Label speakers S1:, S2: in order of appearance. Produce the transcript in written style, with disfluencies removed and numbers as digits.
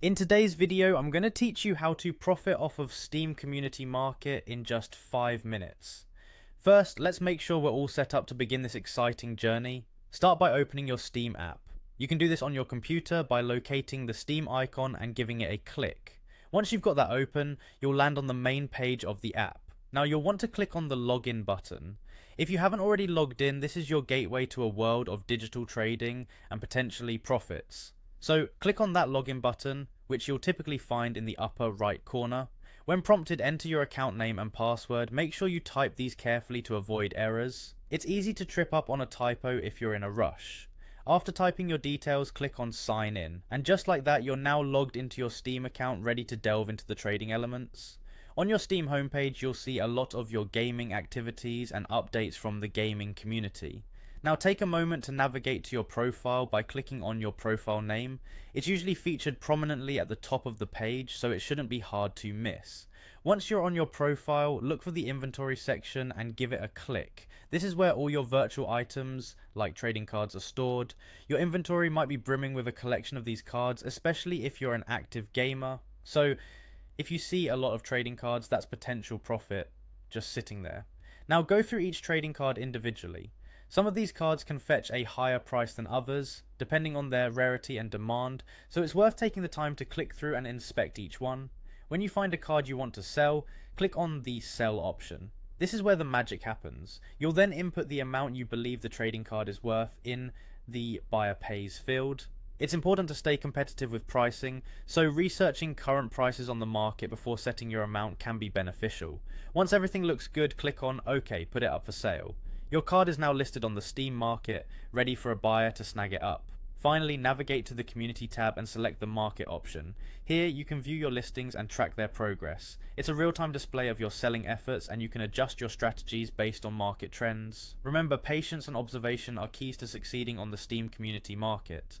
S1: In today's video, I'm going to teach you how to profit off of Steam Community Market in just 5 minutes. First, let's make sure we're all set up to begin this exciting journey. Start by opening your Steam app. You can do this on your computer by locating the Steam icon and giving it a click. Once you've got that open, you'll land on the main page of the app. Now you'll want to click on the login button. If you haven't already logged in, this is your gateway to a world of digital trading and potentially profits. So click on that login button, which you'll typically find in the upper right corner. When prompted, enter your account name and password. Make sure you type these carefully to avoid errors. It's easy to trip up on a typo if you're in a rush. After typing your details, click on sign in. And just like that, you're now logged into your Steam account, ready to delve into the trading elements. On your Steam homepage, you'll see a lot of your gaming activities and updates from the gaming community. Now take a moment to navigate to your profile by clicking on your profile name. It's usually featured prominently at the top of the page, so it shouldn't be hard to miss. Once you're on your profile, look for the inventory section and give it a click. This is where all your virtual items, like trading cards, are stored. Your inventory might be brimming with a collection of these cards, especially if you're an active gamer. So if you see a lot of trading cards, that's potential profit just sitting there. Now go through each trading card individually. Some of these cards can fetch a higher price than others, depending on their rarity and demand, so it's worth taking the time to click through and inspect each one. When you find a card you want to sell, click on the sell option. This is where the magic happens. You'll then input the amount you believe the trading card is worth in the buyer pays field. It's important to stay competitive with pricing, so researching current prices on the market before setting your amount can be beneficial. Once everything looks good, click on OK, put it up for sale. Your card is now listed on the Steam market, ready for a buyer to snag it up. Finally, navigate to the Community tab and select the Market option. Here you can view your listings and track their progress. It's a real-time display of your selling efforts, and you can adjust your strategies based on market trends. Remember, patience and observation are keys to succeeding on the Steam Community market.